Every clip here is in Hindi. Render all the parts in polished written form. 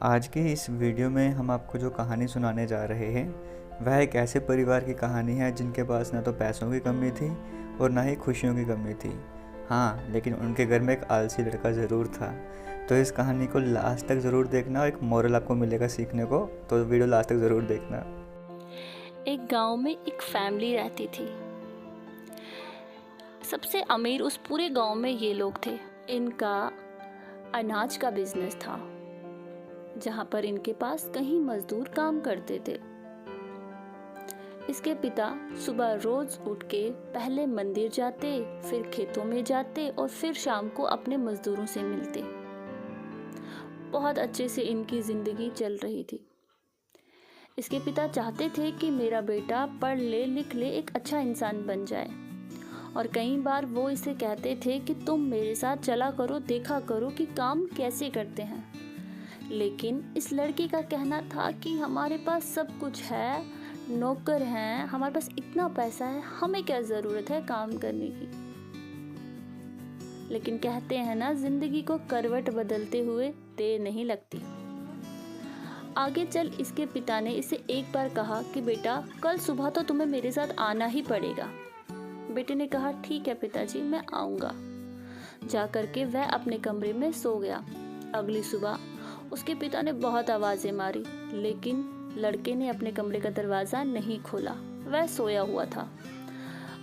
आज के इस वीडियो में हम आपको जो कहानी सुनाने जा रहे हैं वह एक ऐसे परिवार की कहानी है जिनके पास ना तो पैसों की कमी थी और ना ही खुशियों की कमी थी। हाँ, लेकिन उनके घर में एक आलसी लड़का ज़रूर था। तो इस कहानी को लास्ट तक ज़रूर देखना और एक मोरल आपको मिलेगा सीखने को, तो वीडियो लास्ट तक ज़रूर देखना। एक गांव में एक फैमिली रहती थी। सबसे अमीर उस पूरे गांव में ये लोग थे। इनका अनाज का बिजनेस था, जहां पर इनके पास कई मजदूर काम करते थे। इसके पिता सुबह रोज उठ के पहले मंदिर जाते, फिर खेतों में जाते और फिर शाम को अपने मजदूरों से मिलते। बहुत अच्छे से इनकी जिंदगी चल रही थी। इसके पिता चाहते थे कि मेरा बेटा पढ़ ले लिख ले, एक अच्छा इंसान बन जाए। और कई बार वो इसे कहते थे कि तुम मेरे साथ चला करो, देखा करो कि काम कैसे करते हैं। लेकिन इस लड़की का कहना था कि हमारे पास सब कुछ है, नौकर हैं, हमारे पास इतना पैसा है, हमें क्या ज़रूरत है काम करने की। लेकिन कहते हैं ना, जिंदगी को करवट बदलते हुए देर नहीं लगती। आगे चल इसके पिता ने इसे एक बार कहा कि बेटा कल सुबह तो तुम्हें मेरे साथ आना ही पड़ेगा। बेटे ने कहा ठीक है पिताजी, मैं आऊँगा। जा करके वह अपने कमरे में सो गया। अगली सुबह उसके पिता ने बहुत आवाज़ें मारी, लेकिन लड़के ने अपने कमरे का दरवाज़ा नहीं खोला। वह सोया हुआ था।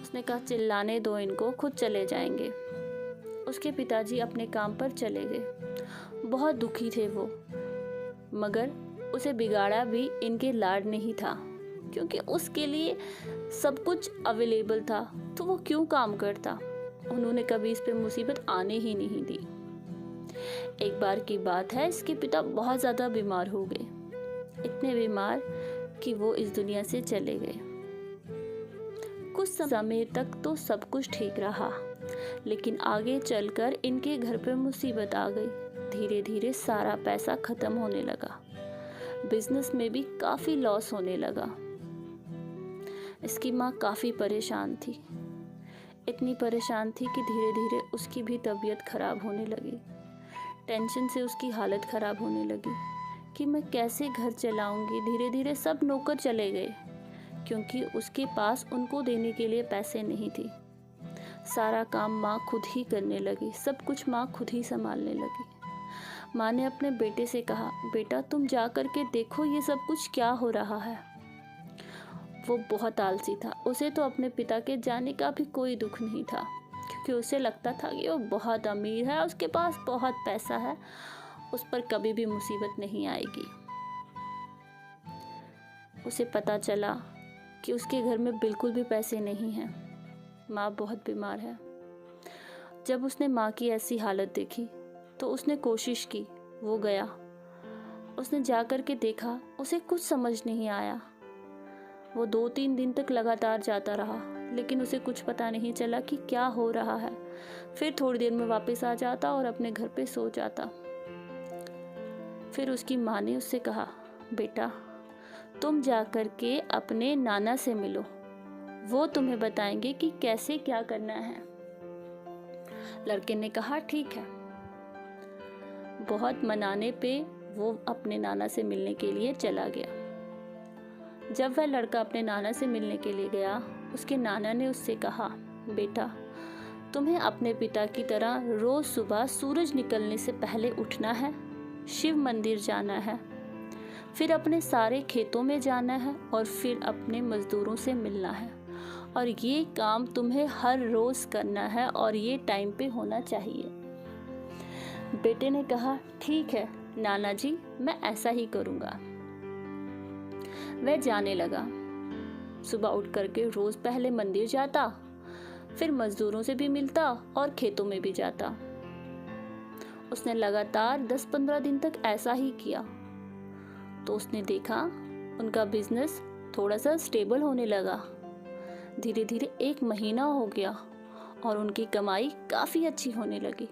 उसने कहा चिल्लाने दो इनको, खुद चले जाएंगे। उसके पिताजी अपने काम पर चले गए। बहुत दुखी थे वो, मगर उसे बिगाड़ा भी इनके लाड ने ही था, क्योंकि उसके लिए सब कुछ अवेलेबल था, तो वो क्यों काम करता। उन्होंने कभी इस पे मुसीबत आने ही नहीं दी। एक बार की बात है, इसके पिता बहुत ज़्यादा बीमार हो गए। इतने बीमार कि वो इस दुनिया से चले गए। कुछ समय तक तो सब कुछ ठीक रहा, लेकिन आगे चलकर इनके घर पर मुसीबत आ गई। धीरे धीरे सारा पैसा खत्म होने लगा। बिजनेस में भी काफ़ी लॉस होने लगा। इसकी माँ काफ़ी परेशान थी। इतनी परेशान थी कि धीरे धीरे उसकी भी तबीयत खराब होने लगी। टेंशन से उसकी हालत खराब होने लगी कि मैं कैसे घर चलाऊंगी। धीरे धीरे सब नौकर चले गए, क्योंकि उसके पास उनको देने के लिए पैसे नहीं थे। सारा काम माँ खुद ही करने लगी, सब कुछ माँ खुद ही संभालने लगी। माँ ने अपने बेटे से कहा, बेटा तुम जा कर के देखो ये सब कुछ क्या हो रहा है। वो बहुत आलसी था। उसे तो अपने पिता के जाने का भी कोई दुख नहीं था, क्योंकि उसे लगता था कि वो बहुत अमीर है, उसके पास बहुत पैसा है, उस पर कभी भी मुसीबत नहीं आएगी। उसे पता चला कि उसके घर में बिल्कुल भी पैसे नहीं हैं। माँ बहुत बीमार है। जब उसने माँ की ऐसी हालत देखी तो उसने कोशिश की। वो गया, उसने जा कर के देखा, उसे कुछ समझ नहीं आया। वो 2-3 दिन तक लगातार जाता रहा, लेकिन उसे कुछ पता नहीं चला कि क्या हो रहा है। फिर थोड़ी देर में वापस आ जाता और अपने घर पे सो जाता। फिर उसकी माँ ने उससे कहा, बेटा तुम जा कर के अपने नाना से मिलो, वो तुम्हें बताएंगे कि कैसे क्या करना है। लड़के ने कहा ठीक है। बहुत मनाने पे वो अपने नाना से मिलने के लिए चला गया। जब वह लड़का अपने नाना से मिलने के लिए गया, उसके नाना ने उससे कहा, बेटा तुम्हें अपने पिता की तरह रोज सुबह सूरज निकलने से पहले उठना है, शिव मंदिर जाना है, फिर अपने सारे खेतों में जाना है और फिर अपने मजदूरों से मिलना है। और ये काम तुम्हें हर रोज करना है और ये टाइम पे होना चाहिए। बेटे ने कहा ठीक है नाना जी, मैं ऐसा ही करूँगा। वह जाने लगा। सुबह उठ करके रोज पहले मंदिर जाता, फिर मजदूरों से भी मिलता और खेतों में भी जाता। उसने लगातार 10-15 दिन तक ऐसा ही किया। तो उसने देखा उनका बिजनेस थोड़ा सा स्टेबल होने लगा। धीरे धीरे 1 महीना हो गया और उनकी कमाई काफ़ी अच्छी होने लगी।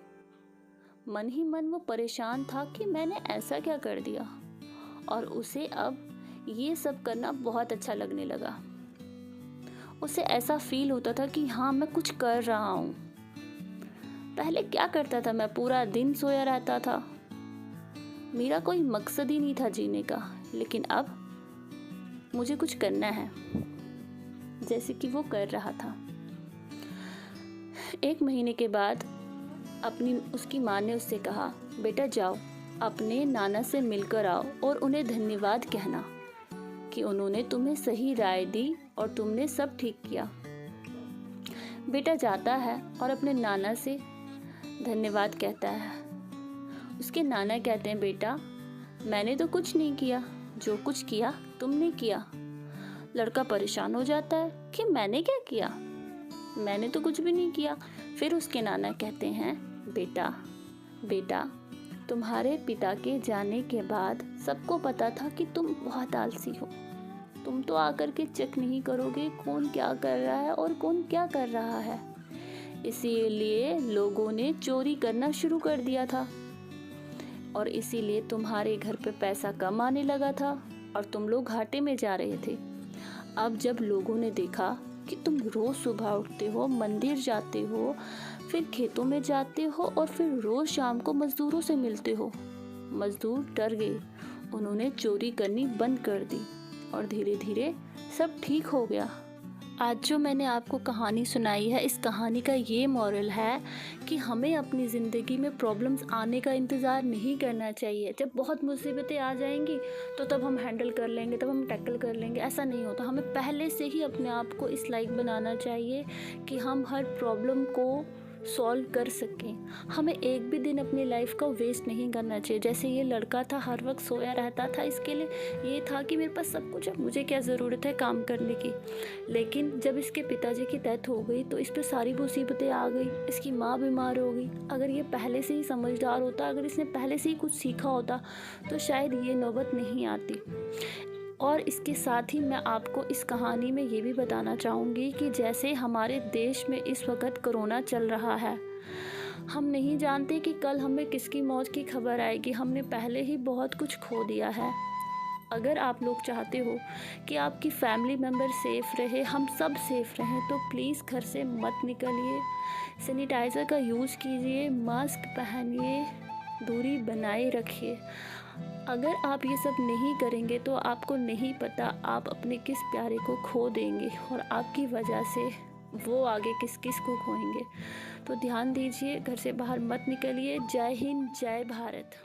मन ही मन वो परेशान था कि मैंने ऐसा क्या कर दिया, और उसे अब ये सब करना बहुत अच्छा लगने लगा। उसे ऐसा फील होता था कि हाँ मैं कुछ कर रहा हूँ। पहले क्या करता था, मैं पूरा दिन सोया रहता था, मेरा कोई मकसद ही नहीं था जीने का, लेकिन अब मुझे कुछ करना है, जैसे कि वो कर रहा था। 1 महीने के बाद उसकी माँ ने उससे कहा, बेटा जाओ अपने नाना से मिलकर आओ और उन्हें धन्यवाद कहना कि उन्होंने तुम्हें सही राय दी और तुमने सब ठीक किया। बेटा जाता है और अपने नाना से धन्यवाद कहता है। उसके नाना कहते हैं, बेटा मैंने तो कुछ नहीं किया, जो कुछ किया तुमने किया। लड़का परेशान हो जाता है कि मैंने क्या किया, मैंने तो कुछ भी नहीं किया। फिर उसके नाना कहते हैं, बेटा तुम्हारे पिता के जाने के बाद सबको पता था कि तुम बहुत आलसी हो। तुम तो आकर के चेक नहीं करोगे कौन क्या कर रहा है और कौन क्या कर रहा है, इसीलिए लोगों ने चोरी करना शुरू कर दिया था और इसीलिए तुम्हारे घर पे पैसा कम आने लगा था और तुम लोग घाटे में जा रहे थे। अब जब लोगों ने देखा कि तुम रोज़ सुबह उठते हो, मंदिर जाते हो, फिर खेतों में जाते हो और फिर रोज़ शाम को मज़दूरों से मिलते हो, मज़दूर डर गए। उन्होंने चोरी करनी बंद कर दी और धीरे धीरे सब ठीक हो गया। आज जो मैंने आपको कहानी सुनाई है, इस कहानी का ये मॉरल है कि हमें अपनी ज़िंदगी में प्रॉब्लम्स आने का इंतज़ार नहीं करना चाहिए। जब बहुत मुसीबतें आ जाएंगी तो तब हम हैंडल कर लेंगे, तब हम टैकल कर लेंगे, ऐसा नहीं होता। हमें पहले से ही अपने आप को इस लायक बनाना चाहिए कि हम हर प्रॉब्लम को सॉल्व कर सकें। हमें एक भी दिन अपनी लाइफ का वेस्ट नहीं करना चाहिए। जैसे ये लड़का था, हर वक्त सोया रहता था, इसके लिए ये था कि मेरे पास सब कुछ है, मुझे क्या ज़रूरत है काम करने की। लेकिन जब इसके पिताजी की डेथ हो गई तो इस पर सारी मुसीबतें आ गई, इसकी माँ बीमार हो गई। अगर ये पहले से ही समझदार होता, अगर इसने पहले से ही कुछ सीखा होता तो शायद ये नौबत नहीं आती। और इसके साथ ही मैं आपको इस कहानी में ये भी बताना चाहूँगी कि जैसे हमारे देश में इस वक्त कोरोना चल रहा है, हम नहीं जानते कि कल हमें किसकी मौत की खबर आएगी। हमने पहले ही बहुत कुछ खो दिया है। अगर आप लोग चाहते हो कि आपकी फैमिली मेम्बर सेफ़ रहे, हम सब सेफ़ रहें, तो प्लीज़ घर से मत निकलिए, सैनिटाइज़र का यूज़ कीजिए, मास्क पहनिए, दूरी बनाए रखिए। अगर आप ये सब नहीं करेंगे तो आपको नहीं पता आप अपने किस प्यारे को खो देंगे और आपकी वजह से वो आगे किस किस को खोएंगे। तो ध्यान दीजिए, घर से बाहर मत निकलिए। जय हिंद, जय भारत।